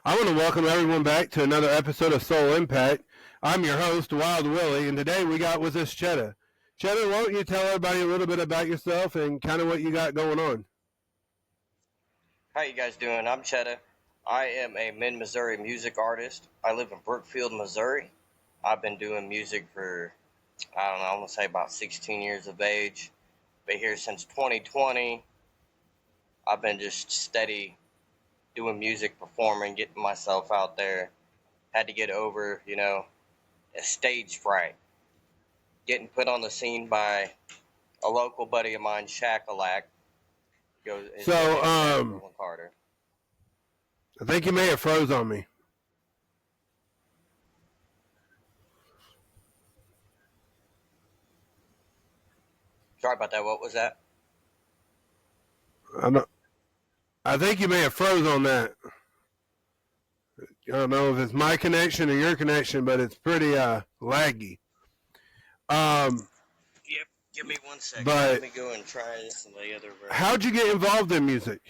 I want to welcome everyone back to another episode of Soul Impact. I'm your host, Wild Willie, and today we got with us Cheta. Cheta, why don't you tell everybody a little bit about yourself and kind of what you got going on? How you guys doing? I'm Cheta. I am a mid-Missouri music artist. I live in Brookfield, Missouri. I've been doing music for, I don't know, I'm going to say about 16 years of age. Been here since 2020. I've been just steady doing music, performing, getting myself out there. Had to get over, a stage fright. Getting put on the scene by a local buddy of mine, Shakalak. His So, real name is Shakalak Carter. I think you may have froze on me. Sorry about that. What was that? I think you may have froze on that. I don't know if it's my connection or your connection, but it's pretty laggy. Yep. Give me 1 second. Let me go and try this in the other room. How'd you get involved in music?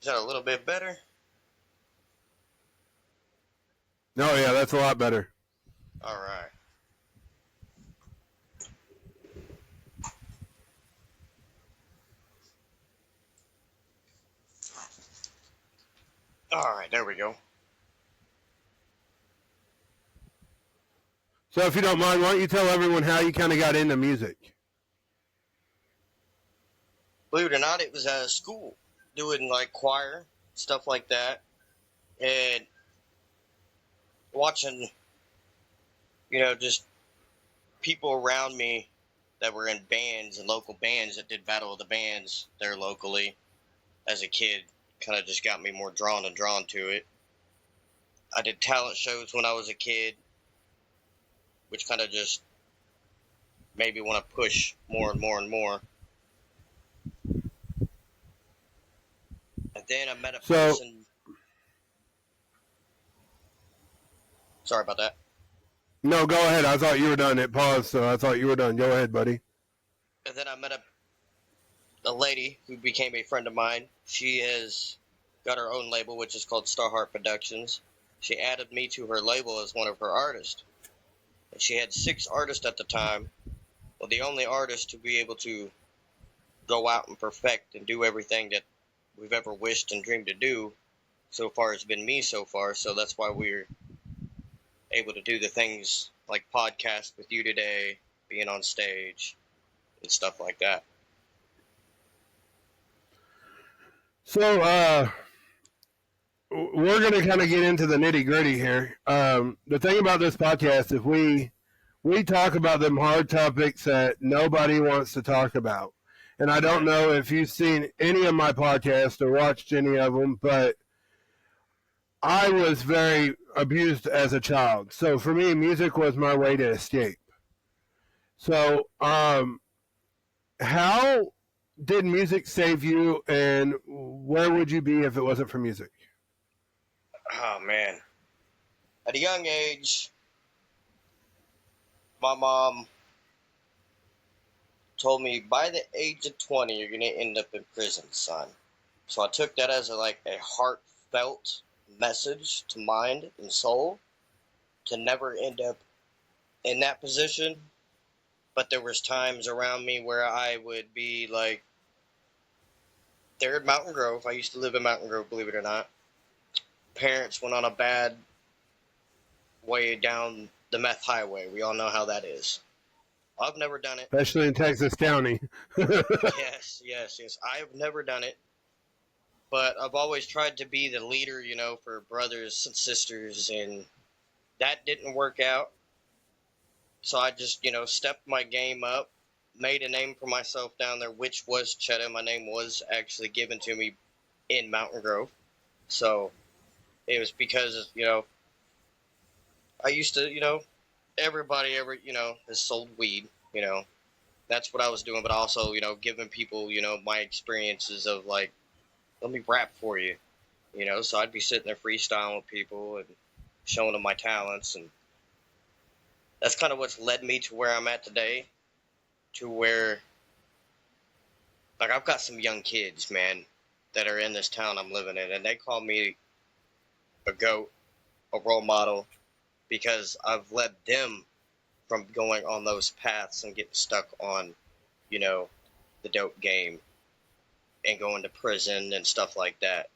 Is that a little bit better? Oh, yeah, that's a lot better. All right. All right, there we go. So if you don't mind, why don't you tell everyone how you kind of got into music? Believe it or not, it was at a school, doing like choir, stuff like that, and watching, just people around me that were in bands and local bands that did Battle of the Bands there locally as a kid kind of just got me more drawn to it. I did talent shows when I was a kid, which kind of just made me want to push more and more and more. And then I met a person. Sorry about that. No, go ahead. I thought you were done. It paused, so I thought you were done. Go ahead, buddy. And then I met a lady who became a friend of mine. She has got her own label, which is called Starheart Productions. She added me to her label as one of her artists. And she had 6 artists at the time. Well, the only artist to be able to go out and perfect and do everything that we've ever wished and dreamed to do so far has been me so far. So that's why we're able to do the things like podcast with you today, being on stage, and stuff like that. So, we're going to kind of get into the nitty gritty here. The thing about this podcast, if we talk about them hard topics that nobody wants to talk about. And I don't know if you've seen any of my podcasts or watched any of them, but I was very abused as a child. So for me, music was my way to escape. So, how did music save you, and where would you be if it wasn't for music? Oh, man. At a young age, my mom told me, by the age of 20, you're going to end up in prison, son. So I took that as a heartfelt message to mind and soul to never end up in that position. But there was times around me where I would be like, there in Mountain Grove. I used to live in Mountain Grove, believe it or not. Parents went on a bad way down the meth highway. We all know how that is. I've never done it. Especially in Texas County. Yes. I have never done it. But I've always tried to be the leader, for brothers and sisters, and that didn't work out. So I just, stepped my game up, made a name for myself down there, which was Cheta. My name was actually given to me in Mountain Grove. So it was because, I used to, everybody has sold weed, That's what I was doing, but also, giving people, my experiences of like, let me rap for you, So I'd be sitting there freestyling with people and showing them my talents, and that's kind of what's led me to where I'm at today. to where, like, I've got some young kids, man, that are in this town I'm living in, and they call me a goat, a role model, because I've led them from going on those paths and getting stuck on, you know, the dope game and going to prison and stuff like that.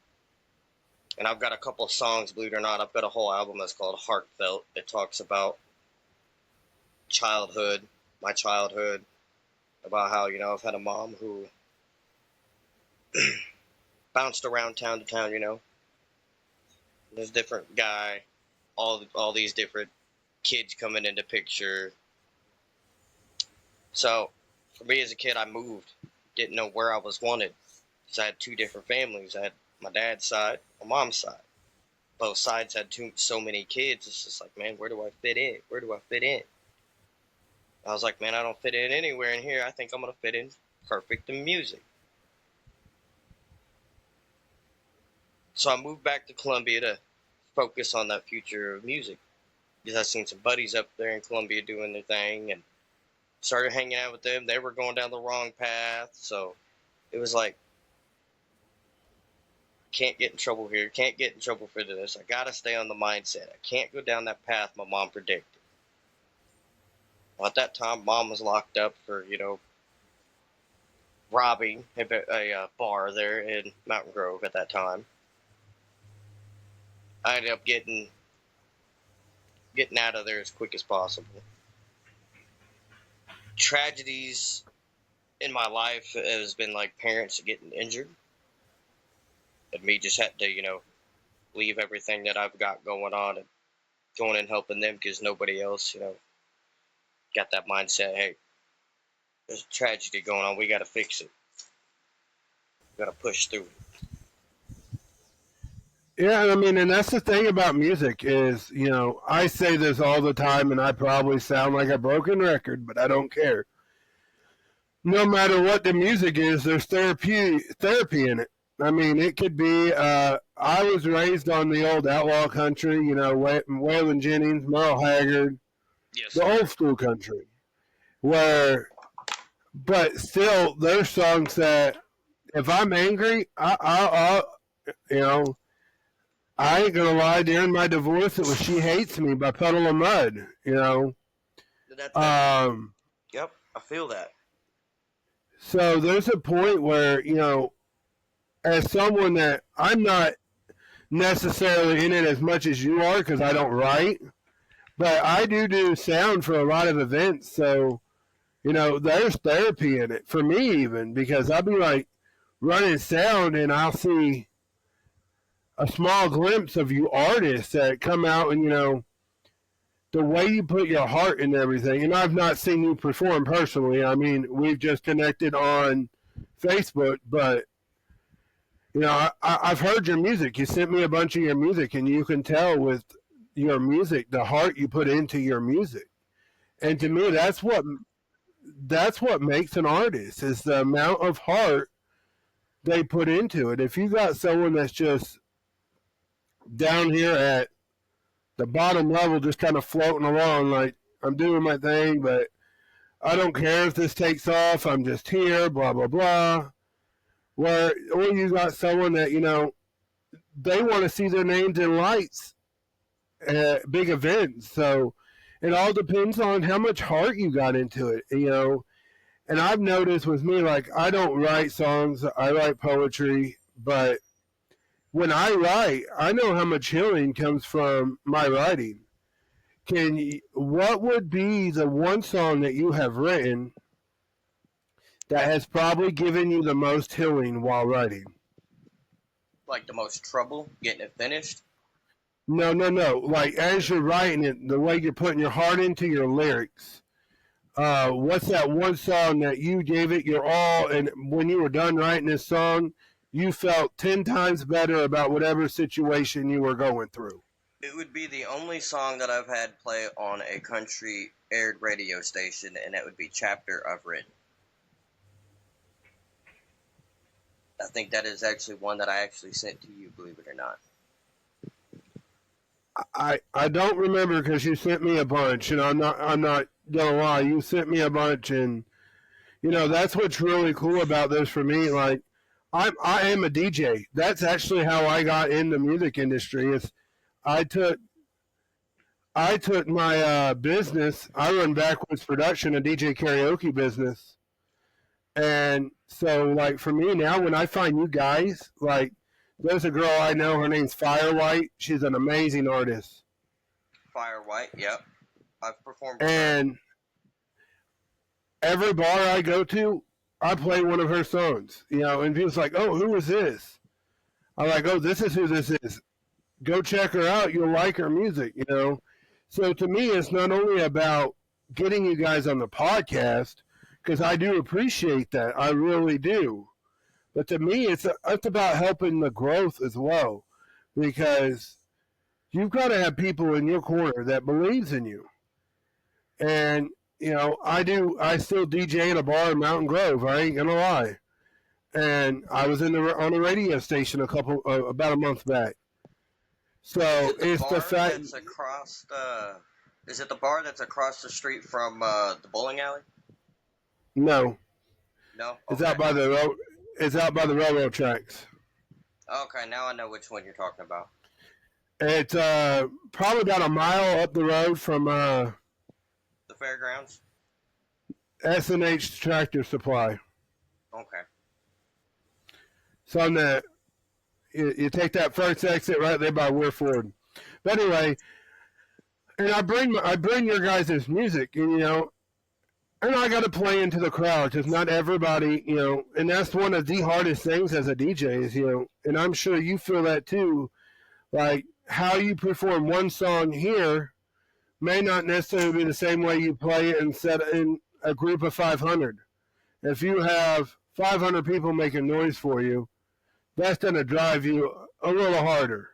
And I've got a couple of songs, believe it or not. I've got a whole album that's called Heartfelt. It talks about childhood, my childhood, about how, I've had a mom who bounced around town to town, This different guy, all these different kids coming into picture. So for me as a kid, I moved, didn't know where I was wanted, because I had two different families. I had my dad's side, my mom's side. Both sides had so many kids. It's just like, man, where do I fit in? Where do I fit in? I was like, man, I don't fit in anywhere in here. I think I'm going to fit in perfect in music. So I moved back to Columbia to focus on that future of music, because I seen some buddies up there in Columbia doing their thing and started hanging out with them. They were going down the wrong path. So it was like, can't get in trouble here. Can't get in trouble for this. I got to stay on the mindset. I can't go down that path my mom predicted. Well, at that time, mom was locked up for, robbing a bar there in Mountain Grove at that time. I ended up getting out of there as quick as possible. Tragedies in my life has been like parents getting injured, and me just had to, leave everything that I've got going on and going and helping them, because nobody else, got that mindset. Hey, there's a tragedy going on. We got to fix it. We got to push through it. Yeah, I mean, and that's the thing about music is, I say this all the time, and I probably sound like a broken record, but I don't care. No matter what the music is, there's therapy in it. I mean, it could be. I was raised on the old outlaw country, Waylon Jennings, Merle Haggard, Yes, the sir. old school country, but still, there's songs that if I'm angry, you know, I ain't gonna lie. During my divorce, it was "She Hates Me" by Puddle of Mud. Um, Yep, I feel that. so there's a point where as someone that I'm not necessarily in it as much as you are because I don't write, but I do sound for a lot of events. So there's therapy in it for me even because I'll be like running sound and I'll see a small glimpse of you artists that come out and the way you put your heart in everything. And I've not seen you perform personally. I mean, we've just connected on Facebook, but I've heard your music. You sent me a bunch of your music, and you can tell with your music the heart you put into your music. And to me, that's what makes an artist is the amount of heart they put into it. If you got someone that's just down here at the bottom level, just kind of floating along, like I'm doing my thing, but I don't care if this takes off. I'm just here, blah blah blah. Or you got someone that they want to see their names in lights at big events. So it all depends on how much heart you got into it. And I've noticed with me, like I don't write songs, I write poetry, but when I write, I know how much healing comes from my writing. What would be the one song that you have written that has probably given you the most healing while writing? Like the most trouble getting it finished. No, no, no. Like as you're writing it, the way you're putting your heart into your lyrics. What's that one song that you gave it your all, and when you were done writing this song, you felt 10 times better about whatever situation you were going through? It would be the only song that I've had play on a country aired radio station, and that would be Chapter I've Written. I think that is actually one that I actually sent to you, believe it or not. I don't remember because you sent me a bunch, and I'm not gonna lie. You sent me a bunch, and That's what's really cool about this for me. Like, I am a DJ. That's actually how I got in the music industry. Is I took I took my business. I run Backwards Production, a DJ karaoke business, and so like for me now, when I find you guys, like there's a girl I know. Her name's Firewhite. She's an amazing artist, Firewhite, yep. I've performed with her. and every bar I go to, I play one of her songs. And people's like, "Oh, who is this?" I'm like, "Oh, this is who this is. Go check her out. You'll like her music." So to me, it's not only about getting you guys on the podcast, because I do appreciate that. I really do. But to me, it's about helping the growth as well, because you've got to have people in your corner that believes in you. And I do. I still DJ in a bar in Mountain Grove. I ain't gonna lie. And I was on a radio station about a month back. So it's the fact. That's across the. Is it the bar that's across the street from the bowling alley? No, No. Okay. it's out by the road. It's out by the railroad tracks. Okay, now I know which one you're talking about. It's probably about a mile up the road from The fairgrounds. S&H Tractor Supply. Okay. So on you take that first exit right there by Weir Ford. But anyway, and I bring your guys' music, and I got to play into the crowd because not everybody, and that's one of the hardest things as a DJ is, and I'm sure you feel that too. Like how you perform one song here may not necessarily be the same way you play it and set in a group of 500. If you have 500 people making noise for you, that's going to drive you a little harder.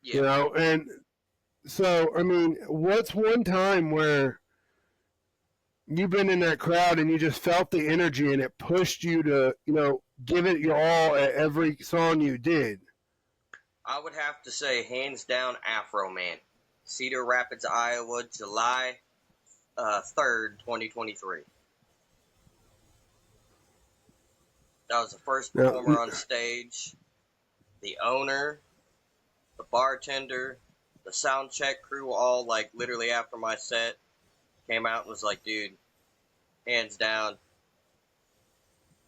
Yeah. And so, I mean, what's one time where you've been in that crowd and you just felt the energy and it pushed you to, give it your all at every song you did? I would have to say, hands down, Afro Man. Cedar Rapids, Iowa, July 3rd, 2023. That was the first performer on stage. The owner, the bartender, the sound check crew, all like literally after my set, came out and was like, dude, hands down,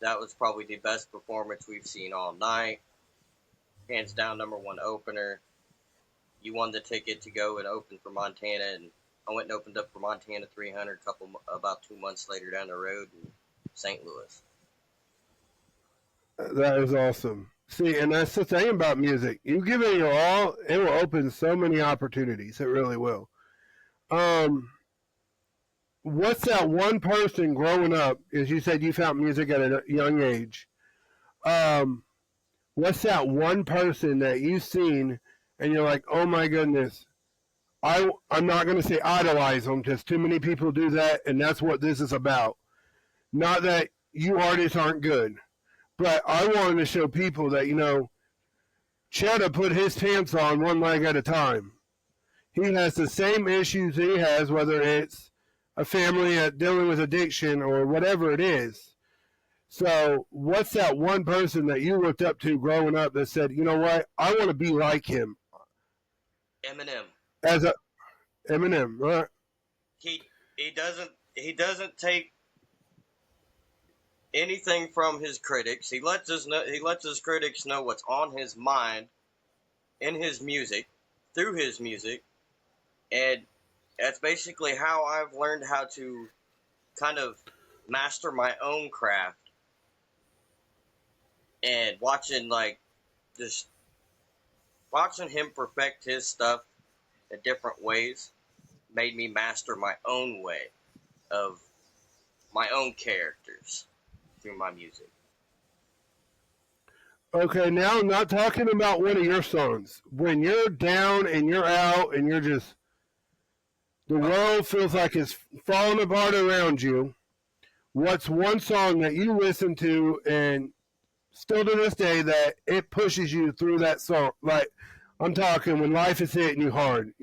that was probably the best performance we've seen all night. Hands down, #1 opener. You won the ticket to go and open for Montana, and I went and opened up for Montana 300 about 2 months later down the road in St. Louis. That is awesome. See, and that's the thing about music. You give it your all, it will open so many opportunities. It really will. What's that one person growing up, as you said you found music at a young age, what's that one person that you've seen and you're like, oh my goodness, I'm not going to say idolize them because too many people do that, and that's what this is about. Not that you artists aren't good, but I wanted to show people that, Cheta put his pants on one leg at a time. He has the same issues he has, whether it's a family dealing with addiction or whatever it is. So what's that one person that you looked up to growing up that said, you know what, I want to be like him? Eminem. Eminem, right? He doesn't take anything from his critics. He lets his critics know what's on his mind in his music, through his music, and that's basically how I've learned how to kind of master my own craft. And watching him perfect his stuff in different ways made me master my own way of my own characters through my music. Okay, now I'm not talking about one of your songs. When you're down and you're out and you're just, the world feels like it's falling apart around you, what's one song that you listen to and still to this day that it pushes you through that song? Like, I'm talking when life is hitting you hard,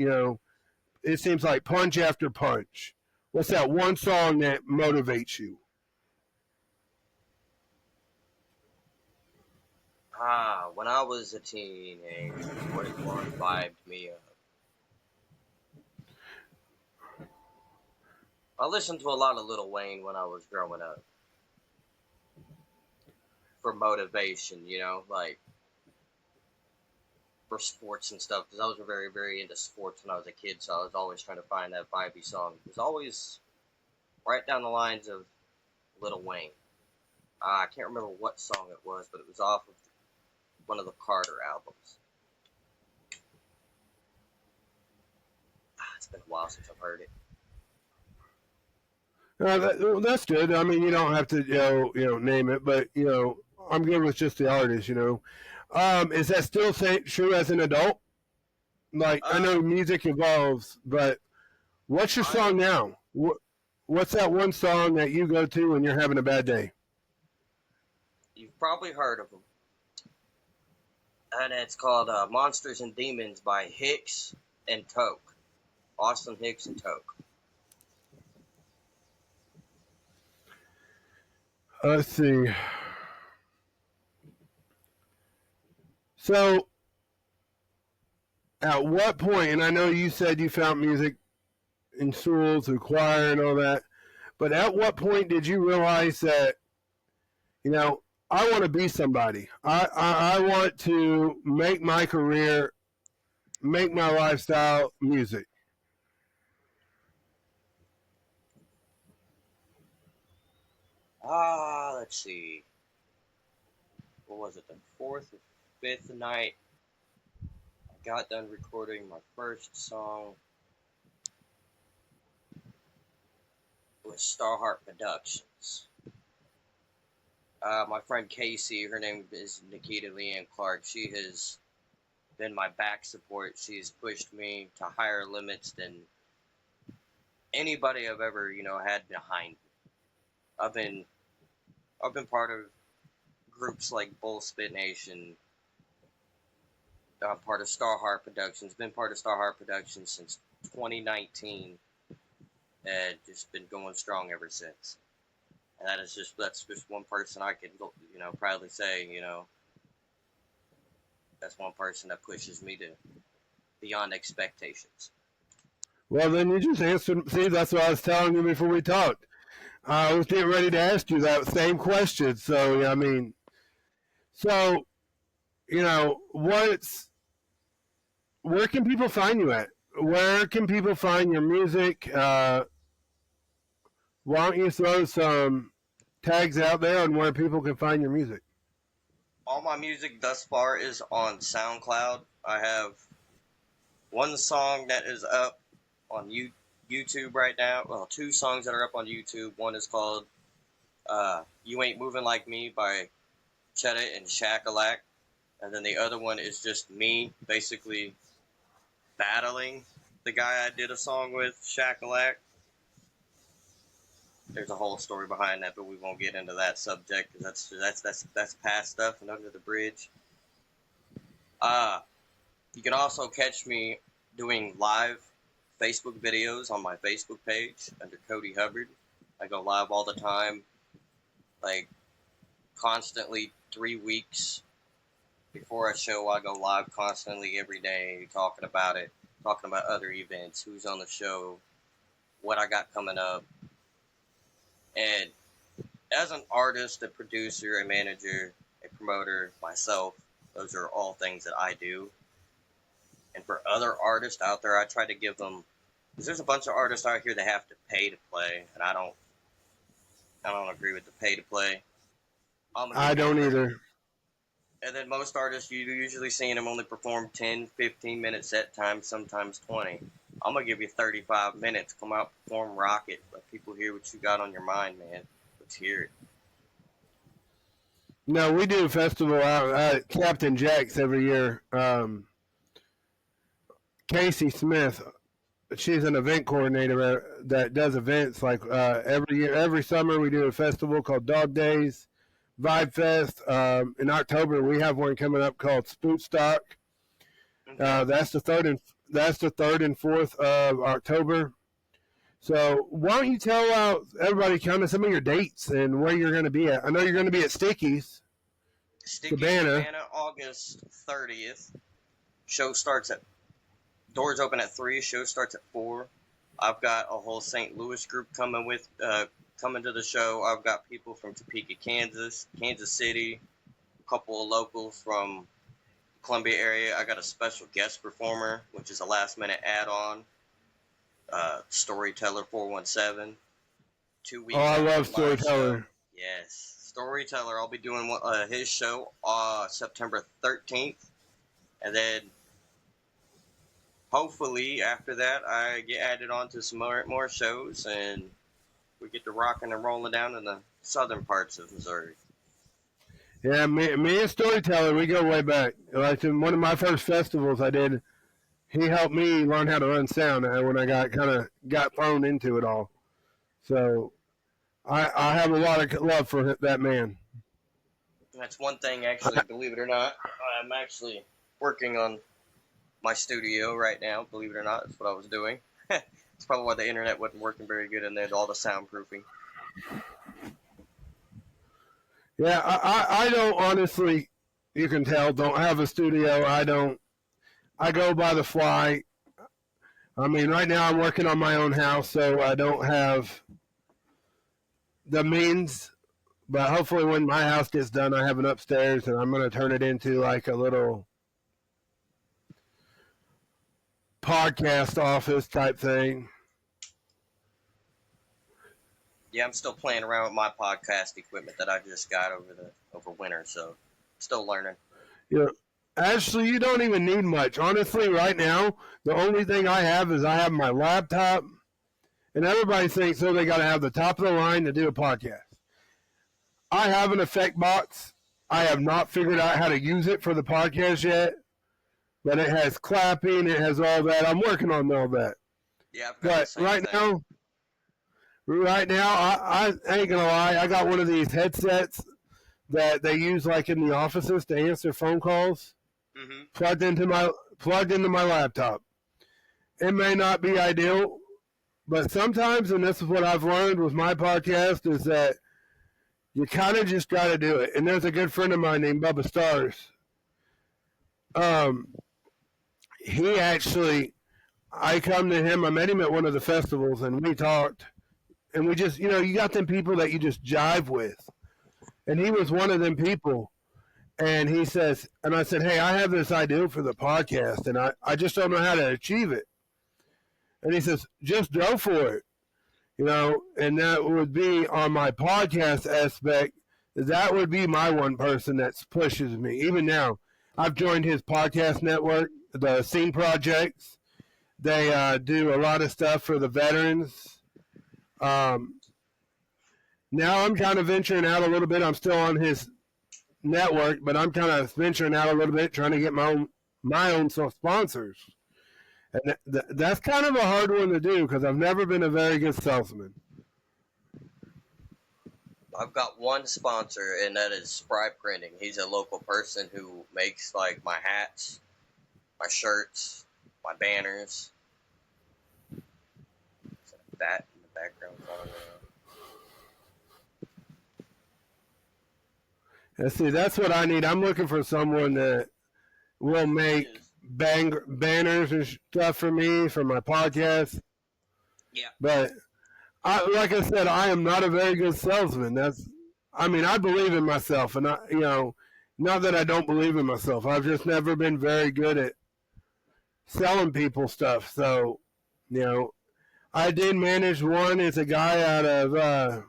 it seems like punch after punch. What's that one song that motivates you? When I was a teenager, what vibed me up? I listened to a lot of Lil Wayne when I was growing up for motivation, like for sports and stuff. Because I was very, very into sports when I was a kid, so I was always trying to find that vibey song. It was always right down the lines of Lil Wayne. I can't remember what song it was, but it was off of one of the Carter albums. It's been a while since I've heard it. That's good. I mean, you don't have to, name it, but I'm good with just the artist. Is that still true as an adult? Like, I know music evolves, but what's your song now? What's that one song that you go to when you're having a bad day? You've probably heard of them, and it's called "Monsters and Demons" by Hicks and Toke, Austin Hicks and Toke. Let's see. So, at what point, and I know you said you found music in school through choir and all that, but at what point did you realize that, I want to be somebody? I want to make my career, make my lifestyle music. Let's see. What was it? The fourth or fifth night I got done recording my first song with Starheart Productions. My friend Casey, her name is Nikita Leanne Clark. She has been my back support. She's pushed me to higher limits than anybody I've ever, had behind me. I've been part of groups like Bull Spit Nation. I'm part of Starheart Productions. Been part of Starheart Productions since 2019, and just been going strong ever since. And that's just one person I can, proudly say, that's one person that pushes me to beyond expectations. Well, then you just answered. See, that's what I was telling you before we talked. I was getting ready to ask you that same question. So, I mean, so, where can people find you at? Where can people find your music? Why don't you throw some tags out there on where people can find your music? All my music thus far is on SoundCloud. I have one song that is up on YouTube right now. Well, two songs that are up on YouTube. One is called You Ain't Moving Like Me by Cheta and Shakalak. And then the other one is just me basically battling the guy I did a song with, Shakalak. There's a whole story behind that, but we won't get into that subject because that's past stuff and under the bridge. You can also catch me doing live Facebook videos on my Facebook page under Cody Hubbard. I go live all the time, like constantly 3 weeks before a show. I go live constantly every day, talking about it, talking about other events, who's on the show, what I got coming up. And as an artist, a producer, a manager, a promoter, myself, those are all things that I do. And for other artists out there, I try to give them, because there's a bunch of artists out here that have to pay to play, and I don't agree with the pay to play. I don't either. And then most artists, you usually seeing them only perform 10, 15 minute set times, sometimes 20. I'm going to give you 35 minutes. Come out, perform, rock it. Let people hear what you got on your mind, man. Let's hear it. No, we do a festival out at Captain Jack's every year. Casey Smith, she's an event coordinator that does events like every year. Every summer we do a festival called Dog Days, Vibe Fest. In October we have one coming up called Spookstock. Okay. That's the third and fourth of October. So why don't you tell everybody kind of some of your dates and where you're going to be at? I know you're going to be at Sticky's. Sticky Cabana. Cabana, August 30th. Show starts at doors open at 3. Show starts at 4. I've got a whole St. Louis group coming to the show. I've got people from Topeka, Kansas, Kansas City, a couple of locals from Columbia area. I got a special guest performer, which is a last minute add-on. Storyteller 417. 2 Oh, weeks I love after my show. Storyteller. Yes, Storyteller. I'll be doing his show September 13th, and then hopefully after that I get added on to some more shows, and we get to rocking and rolling down in the southern parts of Missouri. Yeah, me and Storyteller, we go way back. Like in one of my first festivals I did, he helped me learn how to run sound when I got thrown into it all. So I have a lot of love for that man. That's one thing, actually, believe it or not. I'm actually working on my studio right now, believe it or not. That's what I was doing. It's probably why the internet wasn't working very good in there, all the soundproofing. Yeah, I don't honestly, you can tell, don't have a studio. I go by the fly. I mean, right now I'm working on my own house, so I don't have the means. But hopefully, when my house gets done, I have an upstairs, and I'm going to turn it into like a little podcast office type thing. Yeah, I'm still playing around with my podcast equipment that I just got over winter, so still learning. Yeah, actually, you don't even need much. Honestly, right now, the only thing I have is I have my laptop, and everybody thinks, oh, they got to have the top of the line to do a podcast. I have an effect box. I have not figured out how to use it for the podcast yet, but it has clapping, it has all that. I'm working on all that. Yeah, I've got But the same thing. right now, I ain't gonna lie. I got one of these headsets that they use like in the offices to answer phone calls. Mm-hmm. Plugged into my laptop. It may not be ideal, but sometimes, and this is what I've learned with my podcast, is that you kind of just got to do it. And there's a good friend of mine named Bubba Stars. He actually, I come to him. I met him at one of the festivals, and we talked. And we just, you got them people that you just jive with. And he was one of them people. And he says, and I said, hey, I have this idea for the podcast, and I just don't know how to achieve it. And he says, just go for it. And that would be on my podcast aspect. That would be my one person that pushes me. Even now, I've joined his podcast network, the Scene Projects. They do a lot of stuff for the veterans. Now I'm kind of venturing out a little bit. I'm still on his network, but I'm kind of venturing out a little bit, trying to get my own sponsors. And that's kind of a hard one to do because I've never been a very good salesman. I've got one sponsor, and that is Spry Printing. He's a local person who makes like my hats, my shirts, my banners. That in the background. And see, that's what I need. I'm looking for someone that will make banners and stuff for me for my podcast. Yeah. But like I said, I am not a very good salesman. I believe in myself, and not that I don't believe in myself. I've just never been very good at selling people stuff. So, I did manage one. It's a guy out of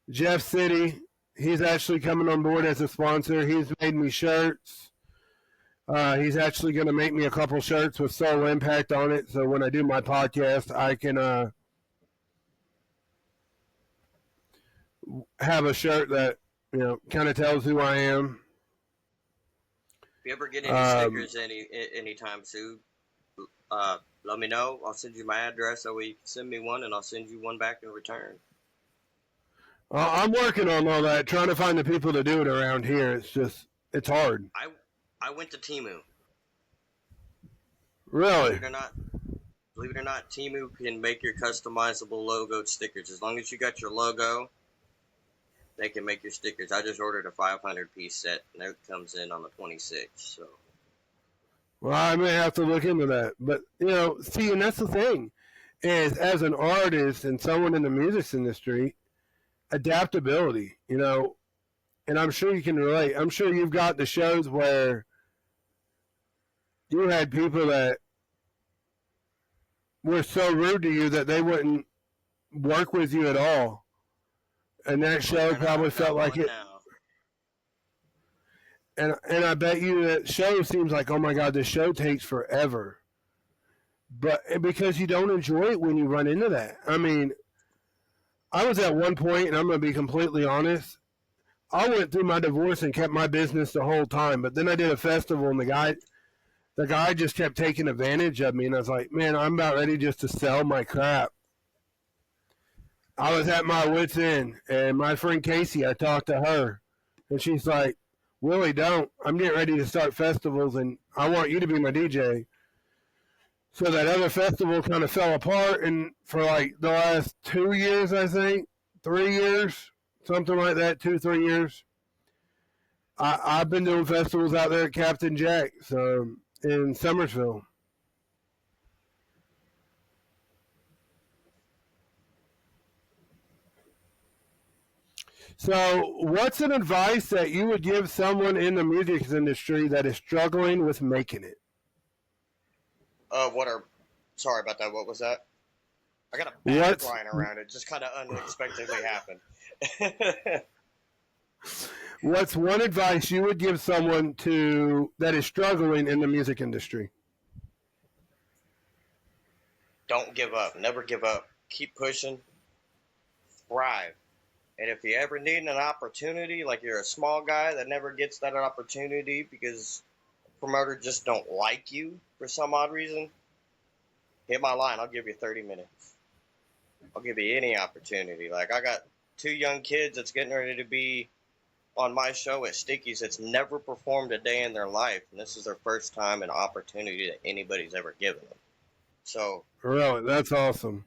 Jeff City. He's actually coming on board as a sponsor. He's made me shirts. He's actually going to make me a couple shirts with Soul Impact on it. So when I do my podcast, I can have a shirt that, kind of tells who I am. If you ever get any stickers anytime soon, let me know. I'll send you my address so you can send me one, and I'll send you one back in return. I'm working on all that, trying to find the people to do it around here. It's hard. I went to Temu. Really? Believe it or not, Temu can make your customizable logo stickers. As long as you got your logo, They can make your stickers. I just ordered a 500-piece set, and it comes in on the 26th. So. Well, I may have to look into that. But, see, and that's the thing, is as an artist and someone in the music industry, adaptability, and I'm sure you can relate. I'm sure you've got the shows where you had people that were so rude to you that they wouldn't work with you at all. And that show probably felt like it. Now. And I bet you that show seems like, oh my God, this show takes forever. But because you don't enjoy it when you run into that. I mean, I was at one point, and I'm going to be completely honest, I went through my divorce and kept my business the whole time. But then I did a festival, and the guy just kept taking advantage of me. And I was like, man, I'm about ready just to sell my crap. I was at my wit's end, and my friend Casey, I talked to her, and she's like, Willie, don't. I'm getting ready to start festivals, and I want you to be my DJ. So that other festival kind of fell apart, and for like the last 2 years, I think, 3 years, something like that, 2-3 years, I've been doing festivals out there at Captain Jack's in Summersville. So, what's an advice that you would give someone in the music industry that is struggling with making it? Sorry about that. What was that? I got a bat flying around. It just kind of unexpectedly happened. What's one advice you would give someone that is struggling in the music industry? Don't give up. Never give up. Keep pushing. Thrive. And if you ever need an opportunity, like you're a small guy that never gets that opportunity because promoter just don't like you for some odd reason, hit my line. I'll give you 30 minutes. I'll give you any opportunity. Like I got 2 young kids that's getting ready to be on my show at Sticky's that's never performed a day in their life, and this is their first time and opportunity that anybody's ever given them. So, really, that's awesome.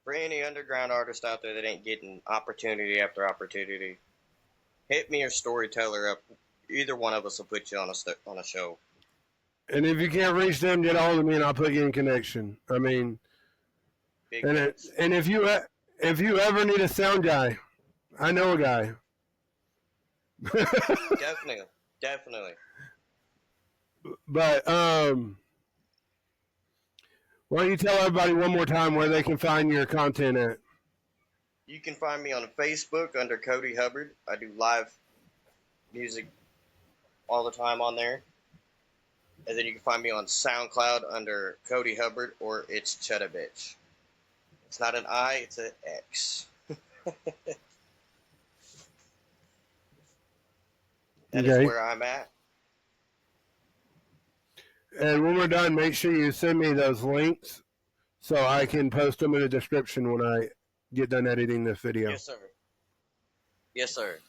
For any underground artist out there that ain't getting opportunity after opportunity, hit me or Storyteller up. Either one of us will put you on a show. And if you can't reach them, get a hold of me, and I'll put you in connection. I mean, and if you ever need a sound guy, I know a guy. Definitely. But why don't you tell everybody one more time where they can find your content at? You can find me on Facebook under Cody Hubbard. I do live music all the time on there. And then you can find me on SoundCloud under Cody Hubbard, or it's Cheta Bitch. It's not an I, it's an X. That is where I'm at. And when we're done, make sure you send me those links so I can post them in the description when I get done editing this video. Yes, sir.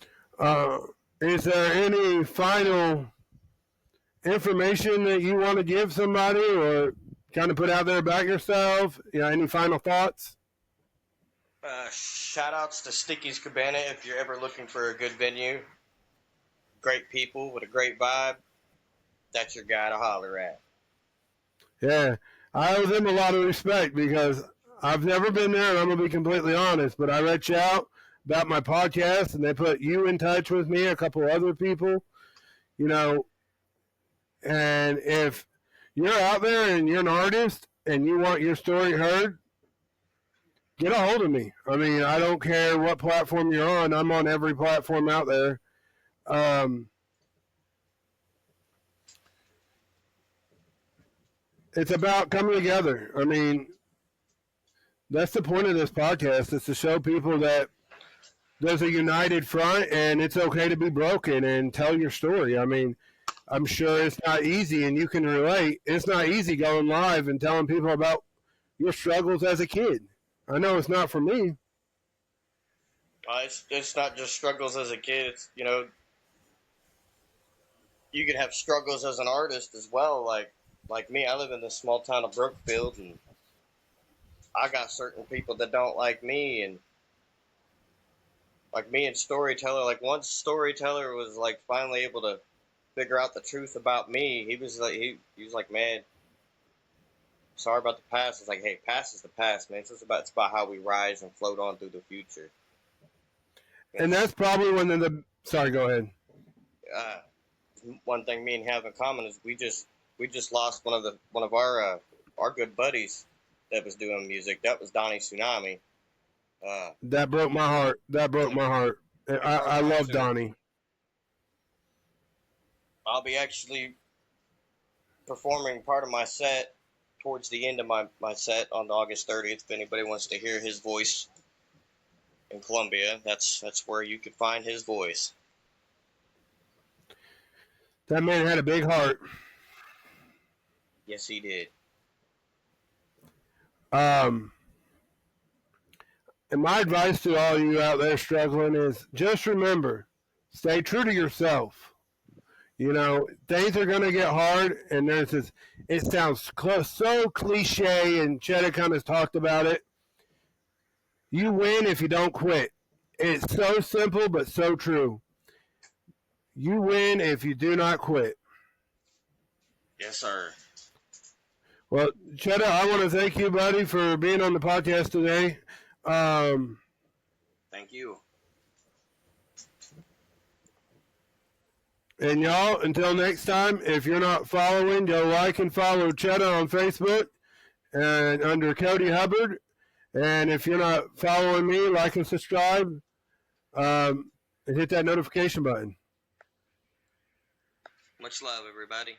Is there any final information that you want to give somebody or kind of put out there about yourself? Any final thoughts? Shout outs to Sticky's Cabana if you're ever looking for a good venue. Great people with a great vibe. That's your guy to holler at. Yeah, I owe them a lot of respect because I've never been there, and I'm going to be completely honest, but I reached out about my podcast, and they put you in touch with me, a couple other people, and if you're out there and you're an artist and you want your story heard, get a hold of me. I mean, I don't care what platform you're on. I'm on every platform out there. It's about coming together. I mean, that's the point of this podcast. It's to show people that there's a united front and it's okay to be broken and tell your story. I mean, I'm sure it's not easy, and you can relate. It's not easy going live and telling people about your struggles as a kid. I know it's not for me. It's not just struggles as a kid. It's, you can have struggles as an artist as well. Like me, I live in this small town of Brookfield, and I got certain people that don't like me, and like me and Storyteller, like once Storyteller was like finally able to figure out the truth about me, he was like he was like, man, sorry about the past. It's like, hey, past is the past, man. It's about how we rise and float on through the future. And that's probably when the sorry, go ahead. Uh, One thing me and have in common is we just lost one of our good buddies that was doing music. That was Donnie Tsunami. That broke my heart. That broke my heart. Broke I mine love too. Donnie. I'll be actually performing part of my set towards the end of my set on August 30th. If anybody wants to hear his voice in Columbia, that's where you can find his voice. That man had a big heart. Yes, he did. And my advice to all you out there struggling is just remember, stay true to yourself. You know, things are going to get hard, and there's this, it sounds so cliche, and Cheta kind of talked about it. You win if you don't quit. It's so simple, but so true. You win if you do not quit. Yes, sir. Well, Cheta, I want to thank you, buddy, for being on the podcast today. Thank you. And y'all, until next time, if you're not following, go like and follow Cheta on Facebook and under Cody Hubbard. And if you're not following me, like and subscribe, and hit that notification button. Much love, everybody.